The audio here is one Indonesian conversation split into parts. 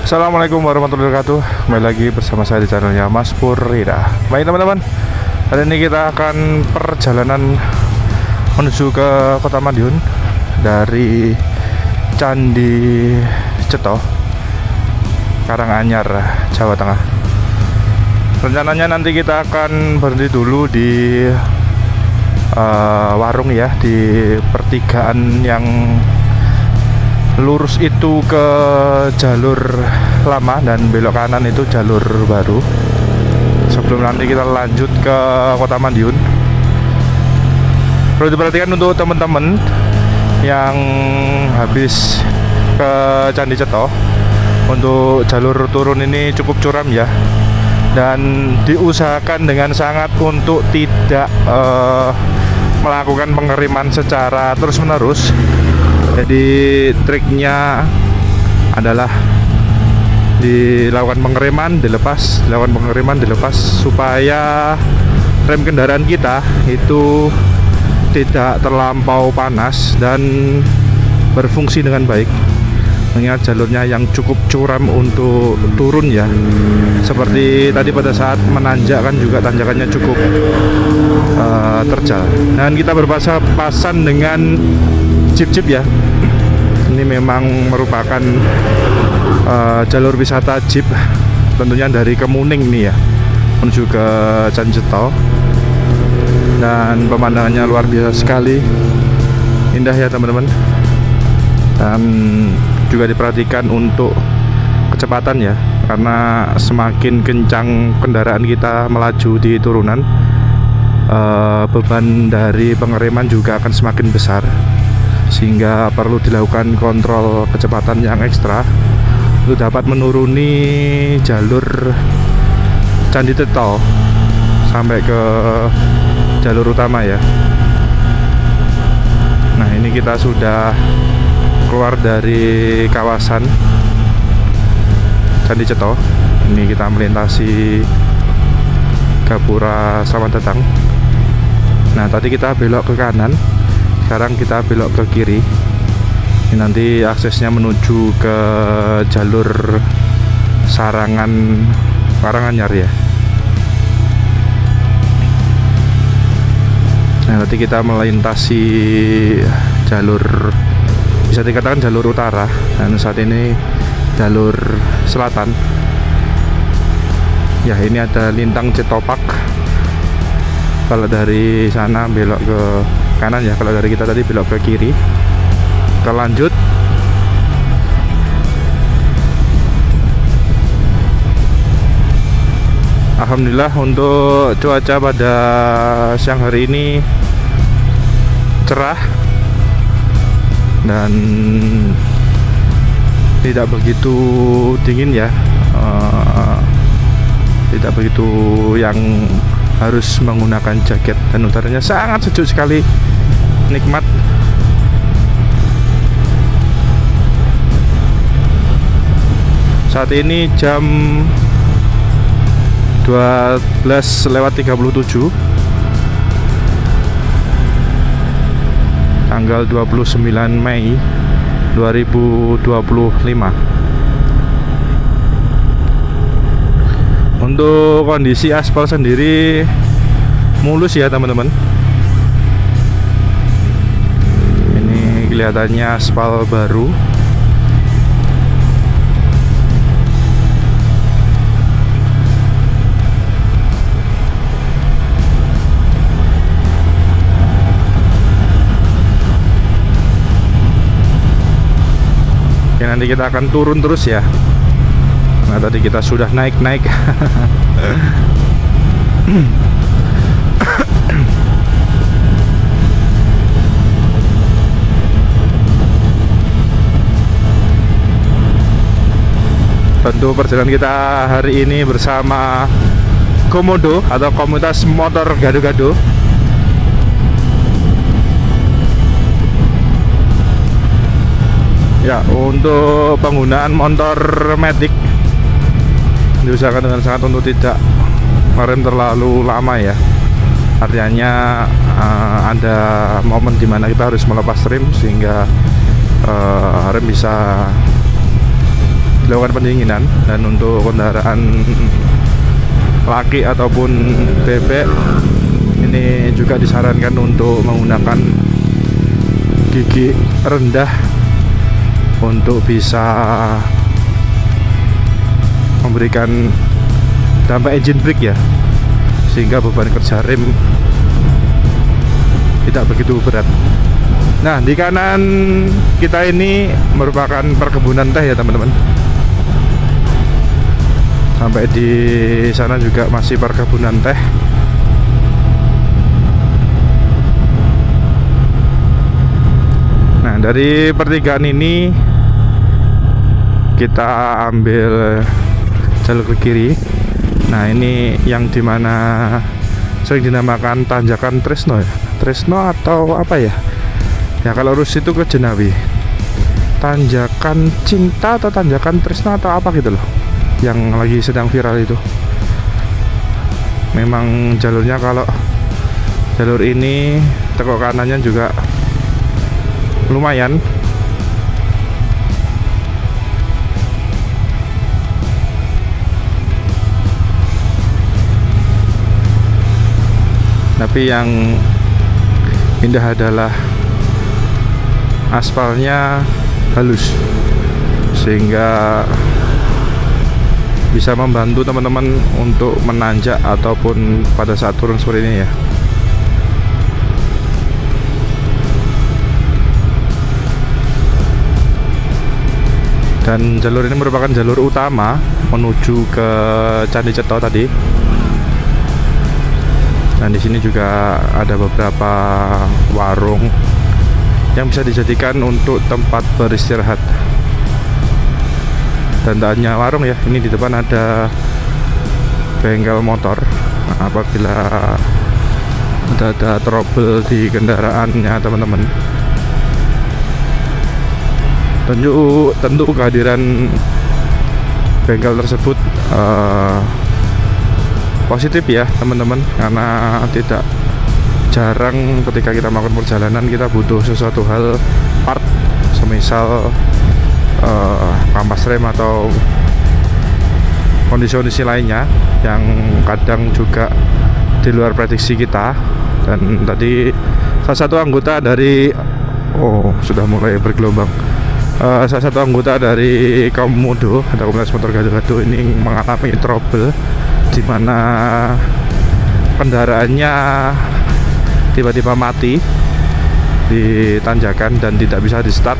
Assalamualaikum warahmatullahi wabarakatuh. Kembali lagi bersama saya di channelnya Mas Pur Rida. Baik teman-teman, hari ini kita akan perjalanan menuju ke Kota Madiun dari Candi Ceto, Karanganyar, Jawa Tengah. Rencananya nanti kita akan berhenti dulu di warung ya, di pertigaan yang lurus itu ke jalur lama dan belok kanan itu jalur baru, sebelum nanti kita lanjut ke Kota Madiun. Perlu diperhatikan untuk teman-teman yang habis ke Candi Ceto, untuk jalur turun ini cukup curam ya, dan diusahakan dengan sangat untuk tidak melakukan pengeriman secara terus-menerus. Jadi triknya adalah dilakukan pengereman, dilepas, dilakukan pengereman, dilepas, supaya rem kendaraan kita itu tidak terlampau panas dan berfungsi dengan baik. Mengingat jalurnya yang cukup curam untuk turun ya, seperti tadi pada saat menanjak kan juga tanjakannya cukup terjal. Dan kita berpasan dengan jeep-jeep ya. Ini memang merupakan jalur wisata jeep, tentunya dari Kemuning nih ya, menuju ke Candi Ceto. Dan pemandangannya luar biasa sekali, indah ya teman-teman. Dan juga diperhatikan untuk kecepatan ya, karena semakin kencang kendaraan kita melaju di turunan, beban dari pengereman juga akan semakin besar, sehingga perlu dilakukan kontrol kecepatan yang ekstra untuk dapat menuruni jalur Candi Ceto sampai ke jalur utama ya. Nah, ini kita sudah keluar dari kawasan Candi Ceto. Ini kita melintasi Gapura Selamat Datang. Nah, tadi kita belok ke kanan, sekarang kita belok ke kiri. Ini nanti aksesnya menuju ke jalur Sarangan Karanganyar ya. Nah, nanti kita melintasi jalur, bisa dikatakan jalur utara, dan saat ini jalur selatan ya. Ini ada Lintang Cetopak. Kalau dari sana belok ke kanan ya, kalau dari kita tadi belok ke kiri. Kita lanjut. Alhamdulillah untuk cuaca pada siang hari ini cerah dan tidak begitu dingin ya, tidak begitu yang harus menggunakan jaket, dan udaranya sangat sejuk sekali, nikmat. Saat ini jam 12:37 tanggal 29 Mei 2025. Untuk kondisi aspal sendiri mulus ya teman-teman. Ini kelihatannya aspal baru. Oke, nanti kita akan turun terus ya. Nah, tadi kita sudah naik-naik. Tentu perjalanan kita hari ini bersama Komodo atau komunitas motor gado-gado. Ya, untuk penggunaan motor Matic diusahakan dengan sangat untuk tidak merem terlalu lama ya. Artinya ada momen dimana kita harus melepas rem sehingga rem bisa dilakukan pendinginan. Dan untuk kendaraan laki ataupun bebek ini juga disarankan untuk menggunakan gigi rendah untuk bisa memberikan dampak engine brake ya, sehingga beban kerja rem tidak begitu berat. Nah, di kanan kita ini merupakan perkebunan teh ya teman-teman. Sampai di sana juga masih perkebunan teh. Nah, dari pertigaan ini kita ambil jalur ke kiri. Nah, ini yang dimana sering dinamakan tanjakan Tresno ya, Tresno atau apa ya? Ya kalau lurus itu ke Jenawi. Tanjakan Cinta atau tanjakan Tresno atau apa gitu loh, yang lagi sedang viral itu. Memang jalurnya, kalau jalur ini tekok kanannya juga lumayan. Tapi yang indah adalah aspalnya halus, sehingga bisa membantu teman-teman untuk menanjak ataupun pada saat turun seperti ini ya. Dan jalur ini merupakan jalur utama menuju ke Candi Ceto tadi. Dan di sini juga ada beberapa warung yang bisa dijadikan untuk tempat beristirahat. Dan tak hanya warung ya, ini di depan ada bengkel motor. Nah, apabila ada trouble di kendaraannya teman-teman, tentu kehadiran bengkel tersebut positif ya teman-teman, karena tidak jarang ketika kita melakukan perjalanan kita butuh sesuatu hal part, semisal kampas rem atau kondisi-kondisi lainnya yang kadang juga di luar prediksi kita. Dan tadi salah satu anggota dari sudah mulai bergelombang, salah satu anggota dari Komodo atau Komunitas Motor Gado-Gado ini mengalami trouble di mana kendaraannya tiba-tiba mati di tanjakan dan tidak bisa di start,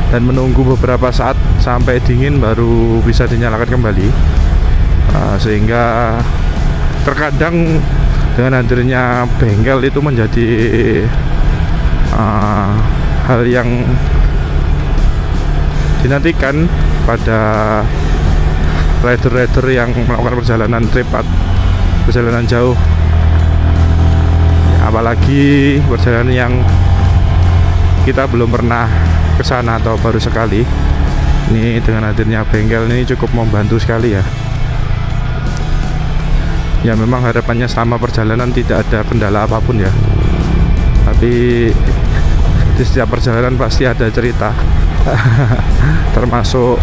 dan menunggu beberapa saat sampai dingin baru bisa dinyalakan kembali. Sehingga terkadang dengan hadirnya bengkel itu menjadi hal yang dinantikan pada rider-rider yang melakukan perjalanan jauh, apalagi perjalanan yang kita belum pernah ke sana atau baru sekali. Ini dengan hadirnya bengkel ini cukup membantu sekali ya. Ya memang harapannya selama perjalanan tidak ada kendala apapun ya, tapi di setiap perjalanan pasti ada cerita termasuk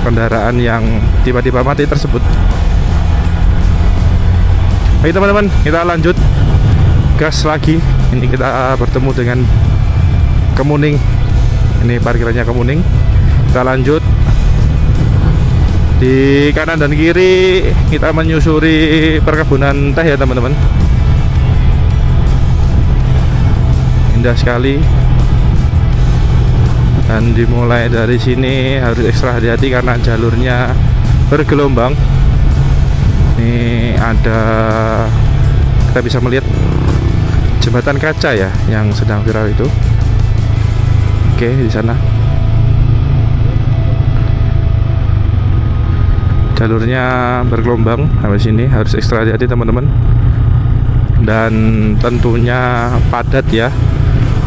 kendaraan yang tiba-tiba mati tersebut. Baik teman-teman, kita lanjut gas lagi. Ini kita bertemu dengan Kemuning. Ini parkirannya Kemuning. Kita lanjut. Di kanan dan kiri kita menyusuri perkebunan teh ya teman-teman. Indah sekali. Dan dimulai dari sini harus ekstra hati-hati karena jalurnya bergelombang. Ini ada, kita bisa melihat jembatan kaca ya yang sedang viral itu. Oke, di sana jalurnya bergelombang. Sampai sini harus ekstra hati-hati teman-teman. Dan tentunya padat ya,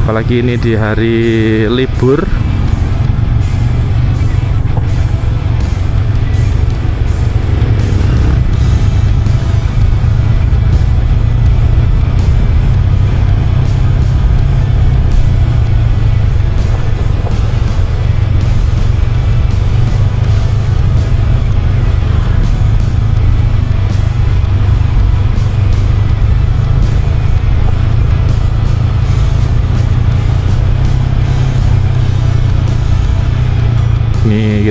apalagi ini di hari libur.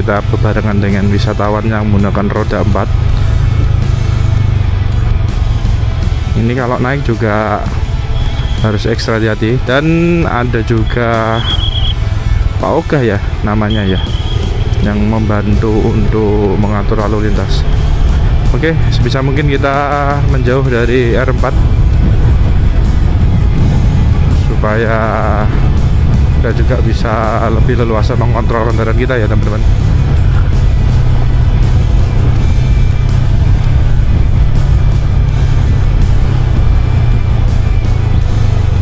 kita berbarengan dengan wisatawan yang menggunakan roda 4. Ini kalau naik juga harus ekstra hati-hati. Dan ada juga Pak Ogah ya namanya ya, yang membantu untuk mengatur lalu lintas. Oke, sebisa mungkin kita menjauh dari R4 supaya kita juga bisa lebih leluasa mengontrol kendaraan kita ya teman-teman.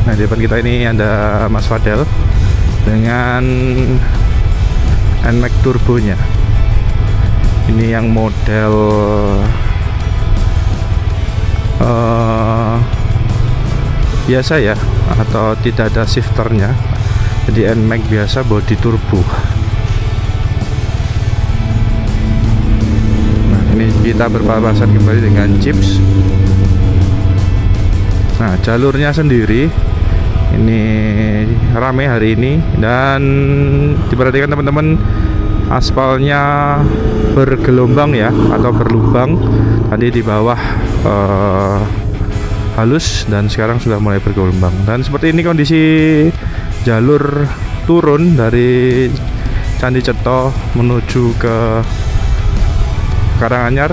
Nah, di depan kita ini ada Mas Fadel dengan NMAX turbonya. Ini yang model biasa ya, atau tidak ada shifternya, jadi NMAX biasa body turbo. Nah, ini kita berpapasan kembali dengan Chips. Nah, jalurnya sendiri ini ramai hari ini, dan diperhatikan teman-teman, aspalnya bergelombang ya, atau berlubang. Tadi di bawah halus dan sekarang sudah mulai bergelombang. Dan seperti ini kondisi jalur turun dari Candi Ceto menuju ke Karanganyar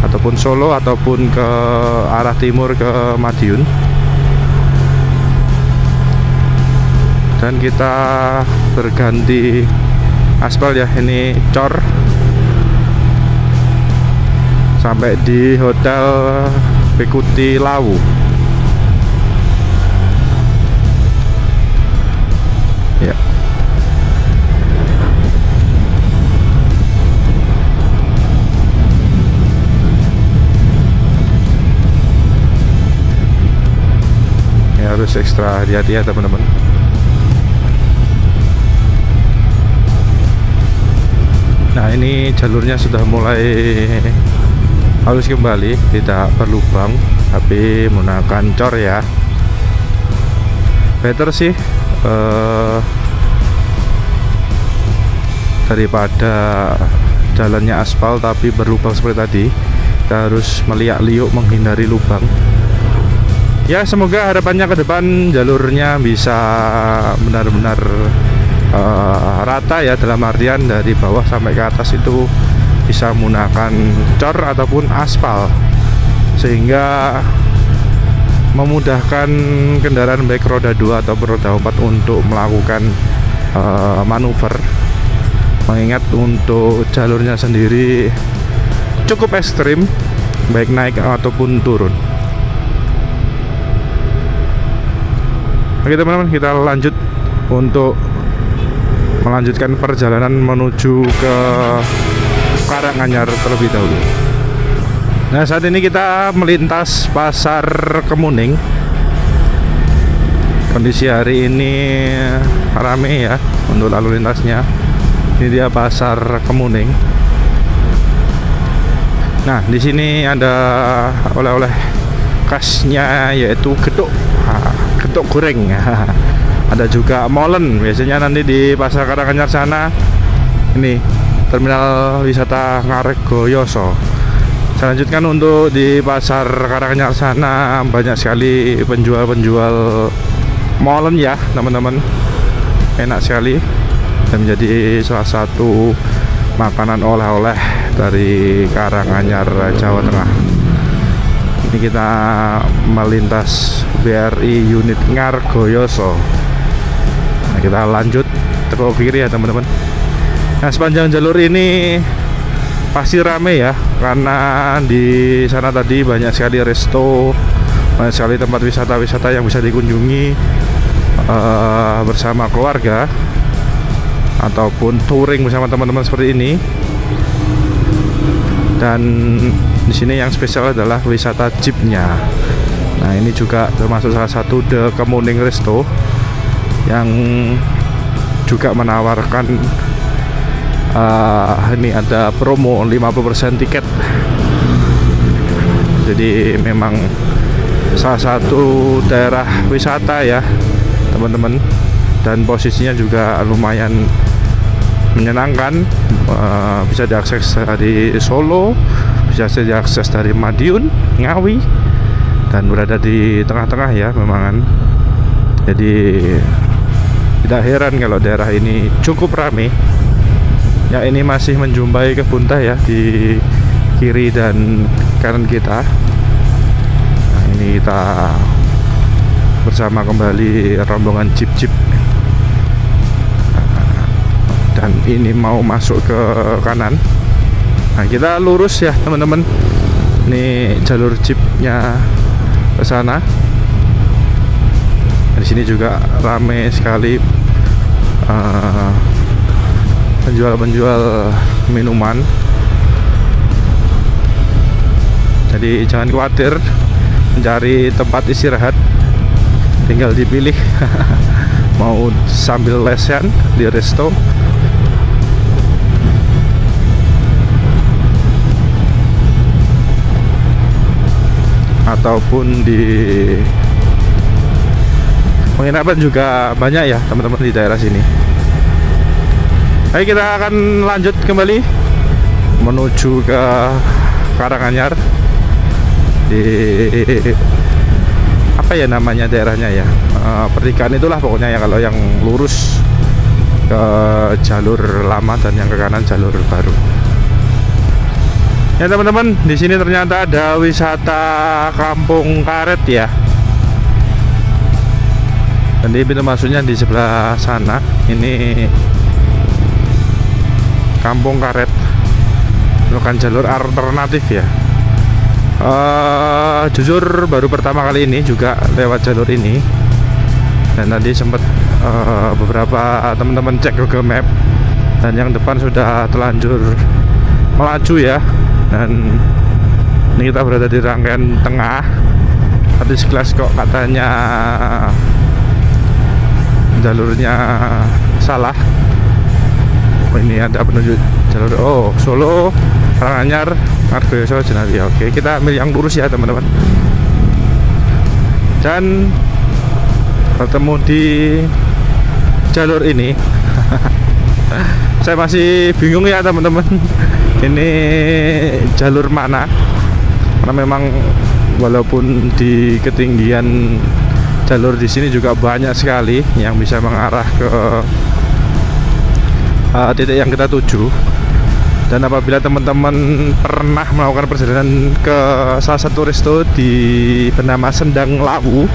ataupun Solo ataupun ke arah timur ke Madiun. Dan kita berganti aspal ya, ini cor sampai di Hotel Bekuti Lawu. Ya. Ya, harus ekstra hati-hati ya teman-teman. Nah, ini jalurnya sudah mulai halus kembali, tidak berlubang tapi menggunakan cor ya. Better sih daripada jalannya aspal tapi berlubang seperti tadi. Kita harus meliak-liuk menghindari lubang. Ya, semoga harapannya ke depan jalurnya bisa benar-benar rata ya, dalam artian dari bawah sampai ke atas itu bisa menggunakan cor ataupun aspal, sehingga memudahkan kendaraan baik roda 2 atau roda 4 untuk melakukan manuver. Mengingat untuk jalurnya sendiri cukup ekstrim, baik naik ataupun turun. Oke teman-teman, kita lanjut untuk melanjutkan perjalanan menuju ke Karanganyar terlebih dahulu. Nah, saat ini kita melintas Pasar Kemuning. Kondisi hari ini ramai ya untuk lalu lintasnya. Ini dia Pasar Kemuning. Nah, di sini ada oleh-oleh khasnya, yaitu geduk, geduk goreng. Ada juga molen, biasanya nanti di Pasar Karanganyar sana. Ini terminal wisata Ngargoyoso. Saya lanjutkan untuk di Pasar Karanganyar sana, banyak sekali penjual-penjual molen ya teman-teman. Enak sekali dan menjadi salah satu makanan oleh-oleh dari Karanganyar, Jawa Tengah. Ini kita melintas BRI unit Ngargoyoso. Nah, kita lanjut ke kiri ya teman-teman. Nah, sepanjang jalur ini pasti rame ya, karena di sana tadi banyak sekali resto, banyak sekali tempat wisata-wisata yang bisa dikunjungi bersama keluarga ataupun touring bersama teman-teman seperti ini. Dan di sini yang spesial adalah wisata jeepnya. Nah, ini juga termasuk salah satu The Kemuning Resto yang juga menawarkan ini ada promo 50% tiket. Jadi memang salah satu daerah wisata ya teman-teman, dan posisinya juga lumayan menyenangkan. Bisa diakses dari Solo, bisa diakses dari Madiun, Ngawi, dan berada di tengah-tengah ya memang kan. Jadi tidak heran kalau daerah ini cukup ramai. Ya, ini masih menjumpai kebun teh ya di kiri dan kanan kita. Nah, ini kita bersama kembali rombongan jeep-jeep. Dan ini mau masuk ke kanan. Nah, kita lurus ya teman-teman. Ini jalur jeepnya ke sana. Di sini juga ramai sekali penjual-penjual minuman. Jadi jangan khawatir mencari tempat istirahat, tinggal dipilih mau sambil lesehan di resto ataupun di penginapan juga banyak ya teman-teman di daerah sini. Baik, kita akan lanjut kembali menuju ke Karanganyar. Di apa ya namanya daerahnya ya, pertigaan itulah pokoknya ya, kalau yang lurus ke jalur lama dan yang ke kanan jalur baru. Ya teman-teman, di sini ternyata ada wisata Kampung Karet ya. Dan di pintu masuknya di sebelah sana. Ini Kampung Karet, bukan jalur alternatif ya. Jujur baru pertama kali ini juga lewat jalur ini. Dan tadi sempat beberapa teman-teman cek Google Map, dan yang depan sudah terlanjur melaju ya. Dan ini kita berada di rangkaian tengah. Tadi sekelas kok katanya jalurnya salah. Oh, ini ada penunjuk jalur. Oh, Solo, Karanganyar, Margoyoso, Jenawi. Oke, kita ambil yang lurus ya teman-teman. Dan bertemu di jalur ini. Saya masih bingung ya teman-teman. Ini jalur mana? Karena memang walaupun di ketinggian jalur di sini juga banyak sekali yang bisa mengarah ke titik yang kita tuju. Dan apabila teman-teman pernah melakukan perjalanan ke salah satu resto di bernama Sendang Lawu,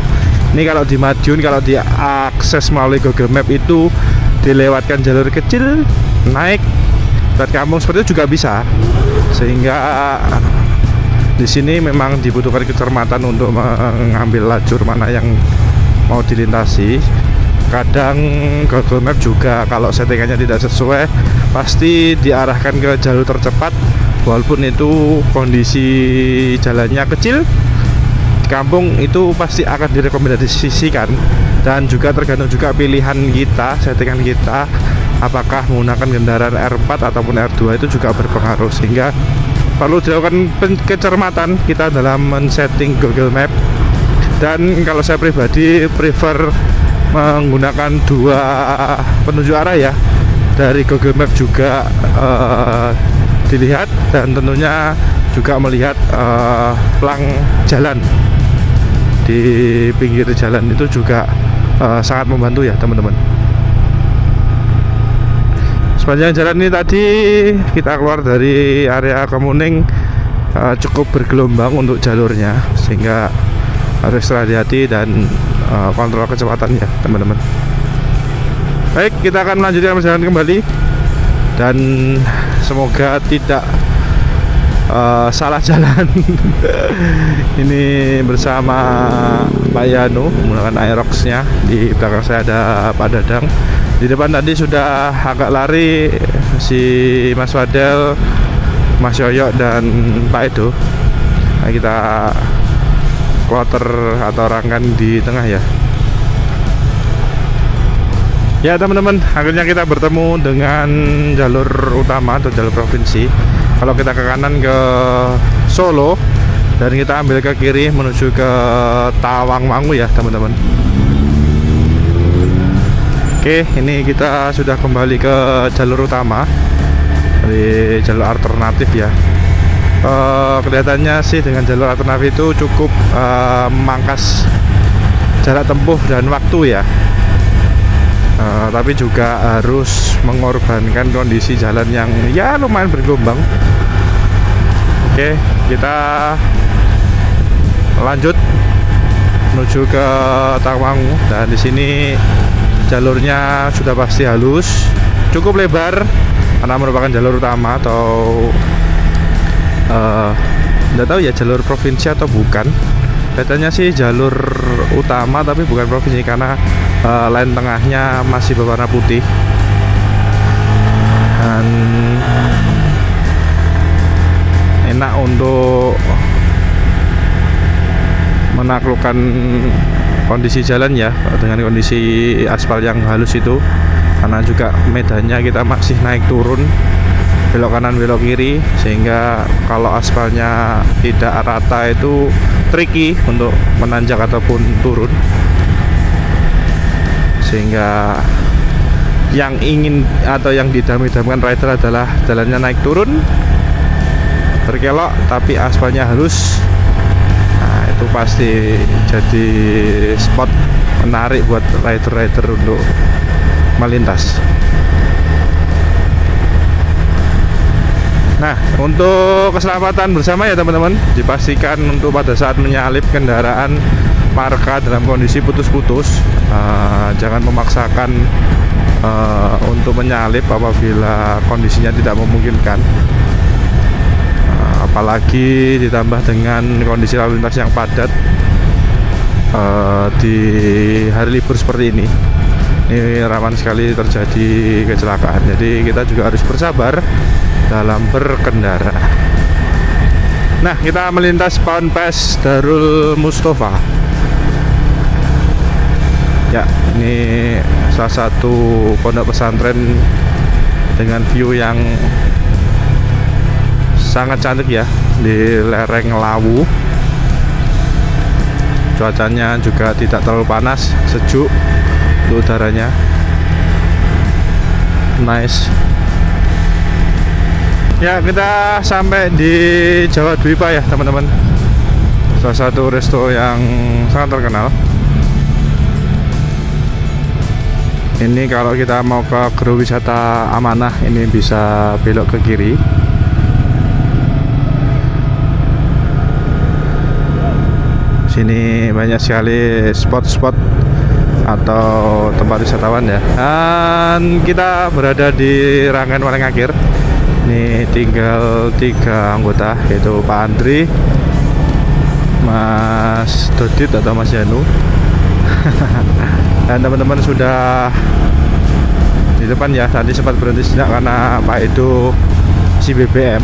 ini kalau di Madiun, kalau diakses melalui Google Map itu dilewatkan jalur kecil, naik buat kampung seperti itu juga bisa. Sehingga di sini memang dibutuhkan kecermatan untuk mengambil lajur mana yang mau dilintasi. Kadang Google Map juga kalau settingannya tidak sesuai pasti diarahkan ke jalur tercepat, walaupun itu kondisi jalannya kecil. Di kampung itu pasti akan direkomendasikan. Dan juga tergantung juga pilihan kita, settingan kita, apakah menggunakan kendaraan R4 ataupun R2 itu juga berpengaruh. Sehingga perlu dilakukan kecermatan kita dalam men-setting Google Map. Dan kalau saya pribadi prefer menggunakan dua penunjuk arah ya. Dari Google Map juga dilihat, dan tentunya juga melihat pelang jalan di pinggir jalan itu juga sangat membantu ya teman-teman. Sepanjang jalan ini tadi kita keluar dari area Kemuning, cukup bergelombang untuk jalurnya, sehingga harus hati-hati dan kontrol kecepatan ya teman-teman. Baik, kita akan melanjutkan perjalanan kembali, dan semoga tidak salah jalan. Ini bersama Pak Yanu menggunakan Aerox-nya. Di belakang saya ada Pak Dadang. Di depan tadi sudah agak lari si Mas Wadel, Mas Yoyo, dan Pak Edo. Nah, kita kloter atau rangkaian di tengah ya. Ya teman-teman, akhirnya kita bertemu dengan jalur utama atau jalur provinsi. Kalau kita ke kanan ke Solo, dan kita ambil ke kiri menuju ke Tawangmangu ya teman-teman. Oke, ini kita sudah kembali ke jalur utama dari jalur alternatif ya. Kelihatannya sih dengan jalur alternatif itu cukup memangkas jarak tempuh dan waktu ya. Tapi juga harus mengorbankan kondisi jalan yang ya lumayan bergelombang. Oke, kita lanjut menuju ke Tawangmangu, dan di sini jalurnya sudah pasti halus, cukup lebar karena merupakan jalur utama atau tidak tahu ya jalur provinsi atau bukan. Katanya sih jalur utama tapi bukan provinsi karena line tengahnya masih berwarna putih. Dan enak untuk menaklukkan kondisi jalan ya, dengan kondisi aspal yang halus itu, karena juga medannya kita masih naik turun, belok kanan belok kiri, sehingga kalau aspalnya tidak rata itu tricky untuk menanjak ataupun turun, sehingga yang ingin atau yang didam-damkan rider adalah jalannya naik turun berkelok tapi aspalnya halus. Itu pasti jadi spot menarik buat rider-rider untuk melintas. Nah, untuk keselamatan bersama ya teman-teman, dipastikan untuk pada saat menyalip kendaraan marka dalam kondisi putus-putus, jangan memaksakan untuk menyalip apabila kondisinya tidak memungkinkan. Apalagi ditambah dengan kondisi lalu lintas yang padat di hari libur seperti ini rawan sekali terjadi kecelakaan. Jadi kita juga harus bersabar dalam berkendara. Nah, kita melintas Ponpes Darul Mustofa. Ya, ini salah satu pondok pesantren dengan view yang sangat cantik ya, di lereng Lawu. Cuacanya juga tidak terlalu panas, sejuk untuk udaranya. Nice. Ya, kita sampai di Jawa Dwipa ya teman-teman. Salah satu resto yang sangat terkenal. Ini kalau kita mau ke Gro Wisata Amanah, ini bisa belok ke kiri. Sini banyak sekali spot-spot atau tempat wisatawan ya. Dan kita berada di rangkaian paling akhir. Ini tinggal 3 anggota, yaitu Pak Andri, Mas Dodit atau Mas Janu. Dan teman-teman sudah di depan ya. Tadi sempat berhenti sejenak karena Pak Edo si BBM.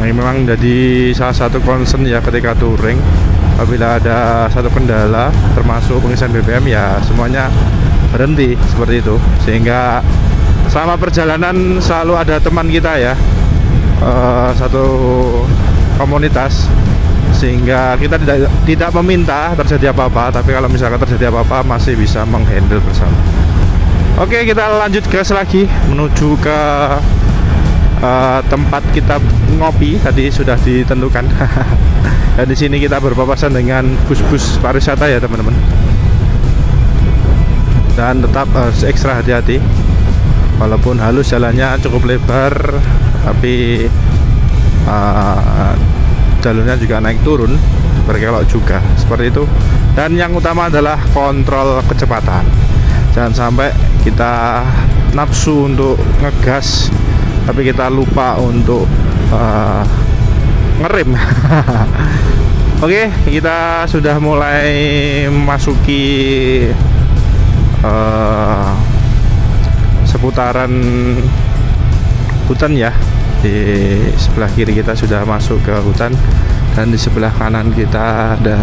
Ini memang jadi salah satu concern ya ketika touring. Apabila ada satu kendala termasuk pengisian BBM ya semuanya berhenti seperti itu, sehingga selama perjalanan selalu ada teman kita ya, satu komunitas, sehingga kita tidak meminta terjadi apa-apa, tapi kalau misalkan terjadi apa-apa masih bisa menghandle bersama. Oke, kita lanjut gas lagi menuju ke tempat kita ngopi. Tadi sudah ditentukan. Dan di sini kita berpapasan dengan bus-bus pariwisata ya teman-teman. Dan tetap harus ekstra hati-hati. Walaupun halus jalannya cukup lebar, tapi jalurnya juga naik turun, berkelok juga seperti itu. Dan yang utama adalah kontrol kecepatan. Jangan sampai kita nafsu untuk ngegas tapi kita lupa untuk ngerem. Oke, kita sudah mulai memasuki seputaran hutan ya. Di sebelah kiri kita sudah masuk ke hutan, dan di sebelah kanan kita ada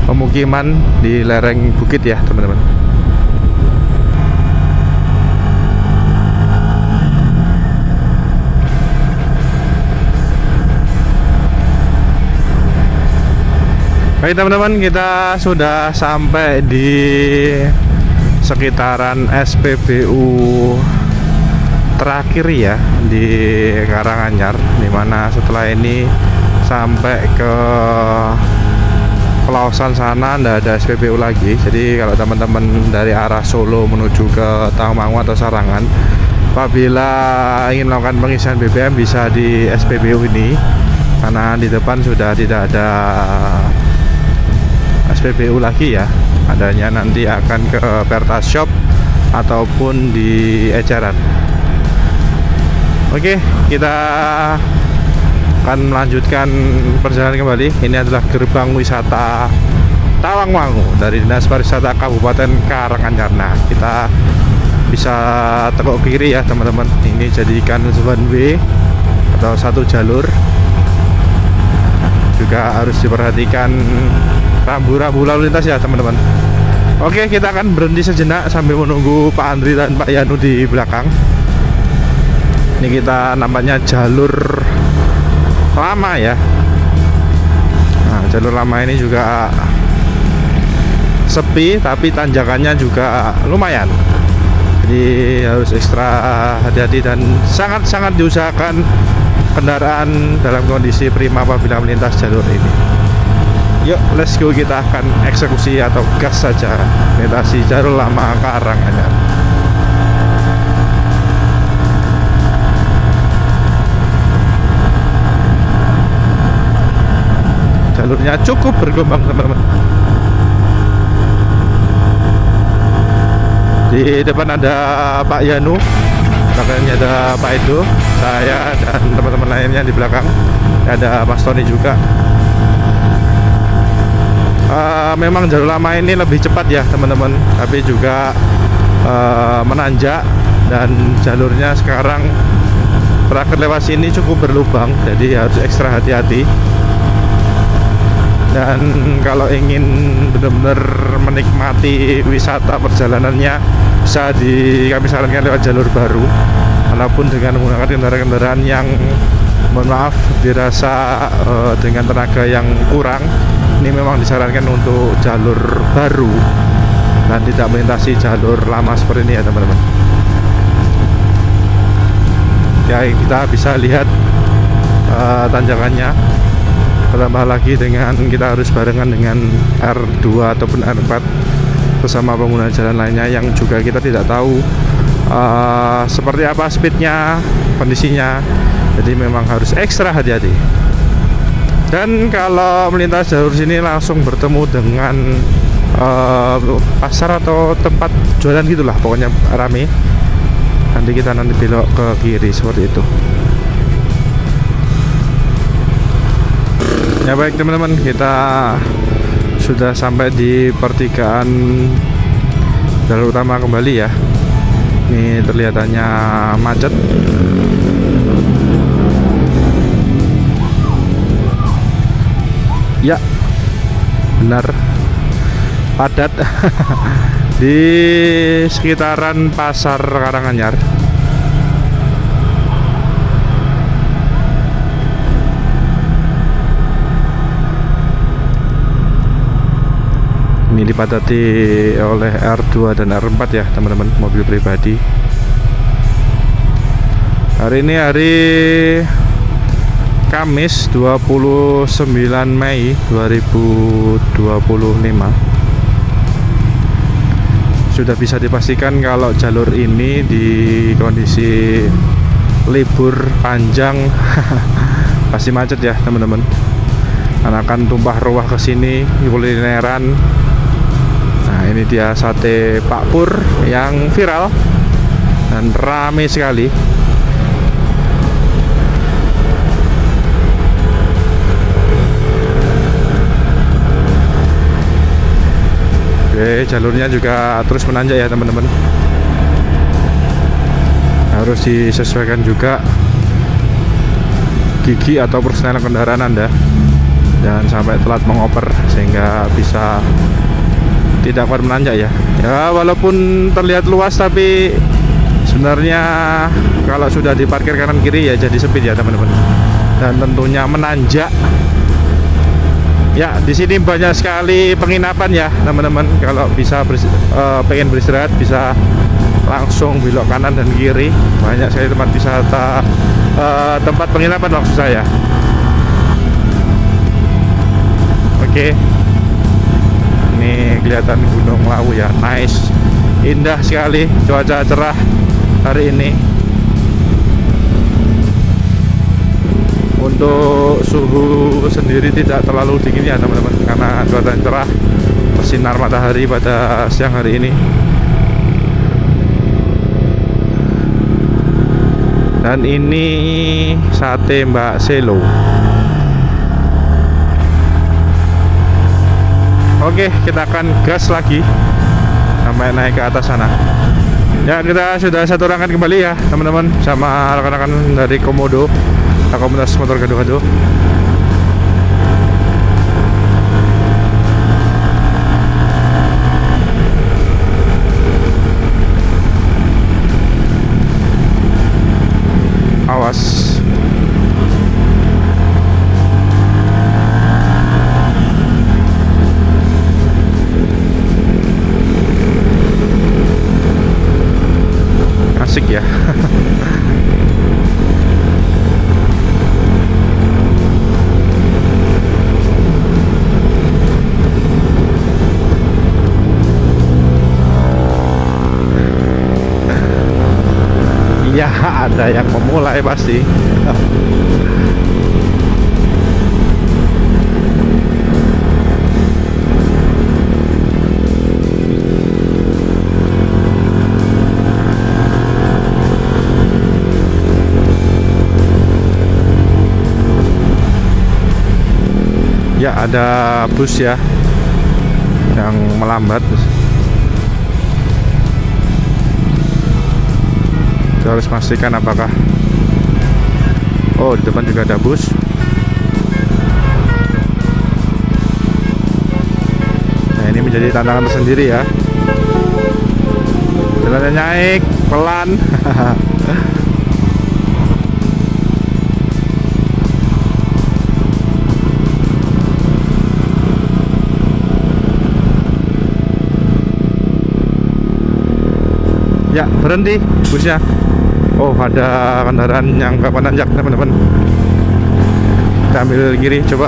pemukiman di lereng bukit ya teman-teman. Oke teman-teman, kita sudah sampai di sekitaran SPBU terakhir ya di Karanganyar, dimana setelah ini sampai ke Pelausan sana ndak ada SPBU lagi. Jadi kalau teman-teman dari arah Solo menuju ke Tawangmangu atau Sarangan, apabila ingin melakukan pengisian BBM bisa di SPBU ini, karena di depan sudah tidak ada SPBU lagi ya, adanya nanti akan ke Pertas Shop ataupun di Eceran. Oke, kita akan melanjutkan perjalanan kembali. Ini adalah gerbang wisata Tawangmangu dari Dinas Pariwisata Kabupaten Karanganyar. Nah, kita bisa tekuk kiri ya teman-teman. Ini jadikan one way atau satu jalur. Juga harus diperhatikan rambu-rambu lalu lintas ya teman-teman. Oke, kita akan berhenti sejenak sambil menunggu Pak Andri dan Pak Yanu di belakang. Ini kita nampaknya jalur lama ya. Nah, jalur lama ini juga sepi, tapi tanjakannya juga lumayan. Jadi harus ekstra hati-hati dan sangat-sangat diusahakan kendaraan dalam kondisi prima apabila melintas jalur ini. Yuk, let's go, kita akan eksekusi atau gas saja melintasi jalur lama Karanganyar. Jalurnya cukup bergelombang teman-teman. Di depan ada Pak Yanu, belakangnya ada Pak Edo, saya dan teman-teman lainnya di belakang. Ada Mas Tony juga. Memang jalur lama ini lebih cepat ya teman-teman, tapi juga menanjak, dan jalurnya sekarang terakhir lewat sini cukup berlubang, jadi harus ekstra hati-hati. Dan kalau ingin benar-benar menikmati wisata perjalanannya, bisa kami sarankan lewat jalur baru, walaupun dengan menggunakan kendaraan-kendaraan yang mohon maaf dirasa dengan tenaga yang kurang. Ini memang disarankan untuk jalur baru dan tidak melintasi jalur lama seperti ini ya teman-teman. Ya, kita bisa lihat tanjakannya. Tambah lagi dengan kita harus barengan dengan R2 ataupun R4 bersama pengguna jalan lainnya yang juga kita tidak tahu seperti apa speednya, kondisinya. Jadi memang harus ekstra hati-hati. Dan kalau melintas jalur sini langsung bertemu dengan pasar atau tempat jualan gitulah, pokoknya rame. Nanti kita belok ke kiri seperti itu. Ya baik teman-teman, kita sudah sampai di pertigaan jalur utama kembali ya. Ini terlihatannya macet. Ya, benar, padat di sekitaran pasar Karanganyar. Ini dipadati oleh R2 dan R4 ya teman-teman, mobil pribadi. Hari ini hari Kamis 29 Mei 2025. Sudah bisa dipastikan kalau jalur ini di kondisi libur panjang pasti macet ya teman-teman. Akan tumpah ruah ke sini kulineran. Nah, ini dia sate Pak Pur yang viral dan ramai sekali. Oke, jalurnya juga terus menanjak ya teman-teman. Harus disesuaikan juga gigi atau persneling kendaraan Anda, jangan sampai telat mengoper sehingga bisa tidak kuat menanjak ya. Ya, walaupun terlihat luas tapi sebenarnya kalau sudah diparkir kanan kiri ya jadi sempit ya teman-teman. Dan tentunya menanjak Ya, di sini banyak sekali penginapan ya, teman-teman. Kalau bisa pengen beristirahat bisa langsung belok kanan dan kiri. Banyak sekali tempat wisata, tempat penginapan maksud saya. Oke. Ini kelihatan Gunung Lawu ya, nice. Indah sekali, cuaca cerah hari ini. Untuk suhu sendiri tidak terlalu dingin ya teman-teman, karena cuaca cerah, bersinar matahari pada siang hari ini. Dan ini sate Mbak Selo. Oke, kita akan gas lagi sampai naik ke atas sana. Ya, kita sudah satu rangkaian kembali ya teman-teman, sama rekan-rekan dari Komodo, komunitas motor gado-gado. Awas. Asik ya. Ya, ada yang memulai pasti. Ya, ada bus ya yang melambat. Kita harus pastikan apakah, oh di depan juga ada bus. Nah, ini menjadi tantangan tersendiri ya. Jalannya naik pelan. Ya, berhenti busnya. Oh, ada kendaraan yang nggak menanjak teman-teman. Kita ambil kiri coba.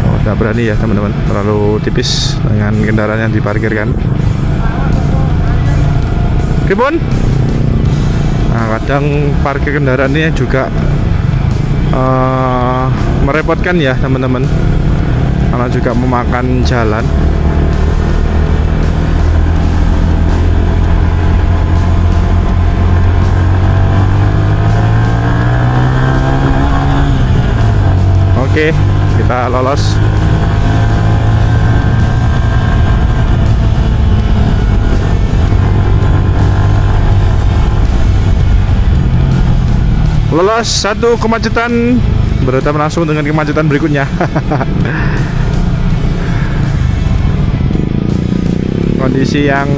Oh, tidak berani ya teman-teman, terlalu tipis dengan kendaraan yang diparkirkan. Ribon. Nah, kadang parkir kendaraan ini juga merepotkan ya teman-teman, karena juga memakan jalan. Oke, kita lolos. Lolos satu kemacetan, berhadapan langsung dengan kemacetan berikutnya. Kondisi yang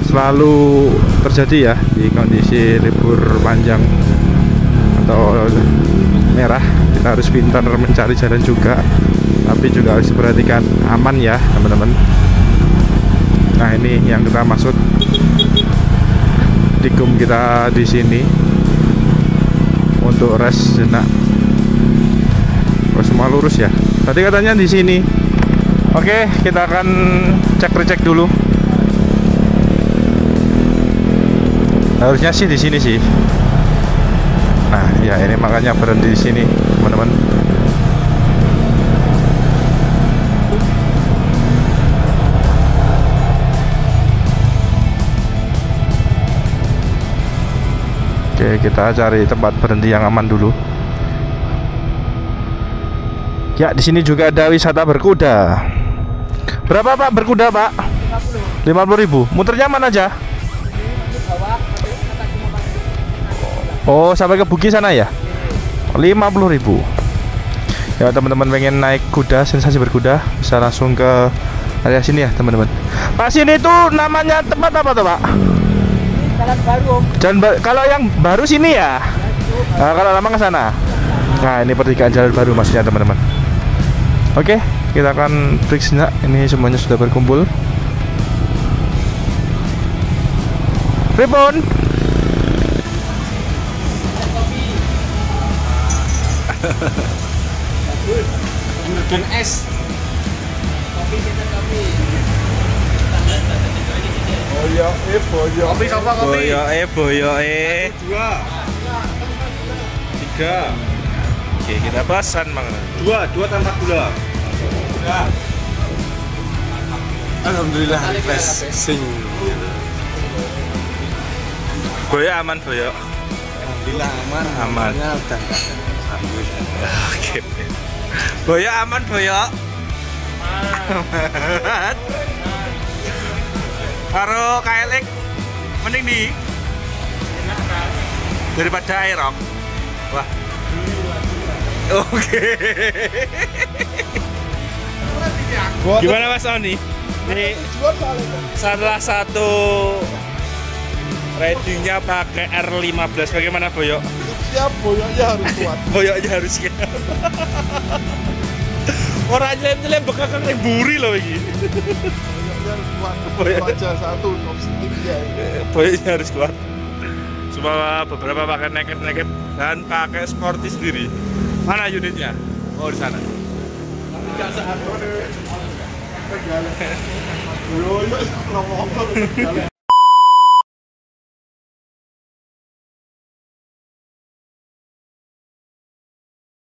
selalu terjadi ya di kondisi libur panjang atau merah. Kita harus pintar mencari jalan juga, tapi juga harus diperhatikan aman ya teman-teman. Nah, ini yang kita maksud, tikum kita di sini untuk rest jenak. Oh, semua lurus ya, tadi katanya di sini. Oke, kita akan recek dulu. Harusnya sih di sini sih. Nah, ya ini makanya berhenti di sini, teman-teman. Oke, kita cari tempat berhenti yang aman dulu. Ya, di sini juga ada wisata berkuda. Berapa Pak berkuda, Pak? 50.000. Muternya mana aja? Oh, sampai ke Buki sana ya? 50.000. Ya, teman-teman pengen naik kuda, sensasi berkuda, bisa langsung ke area sini ya, teman-teman. Pak, sini tuh namanya tempat apa tuh, Pak? Jalan baru, Om. Kalau yang baru sini ya? Nah, kalau lama ke sana. Nah, ini pertigaan jalan baru maksudnya teman-teman. Oke, kita akan break sejenak. Ini semuanya sudah berkumpul. Ribon. Juragan es. Kopi sama kopi. Boyo. 2. 3. Oke, kita pesan Mang. 2 tanpa gula. Udah. Alhamdulillah refreshing. Boyo aman, Boyo. Alhamdulillah aman. Aman. Udah. Alhamdulillah. Oke. Boyo aman, Boyo. Aman. Karo KLX mending di daripada Aerox. Wah. Oke. Gimana Mas Oni? Ini salah satu ridingnya pakai R15. Bagaimana Boyo? Siap, boyonya harus kuat. Boyonya harus siap. Orang nyelem-nyelem bekakang yang buri loh ini. Harus kuat. Baca satu opsi ya. Boyonya harus kuat. Cuma beberapa pakai naked dan pakai sporty sendiri. Mana unitnya? Oh di sana. Enggak sehat. Boyonya ngomong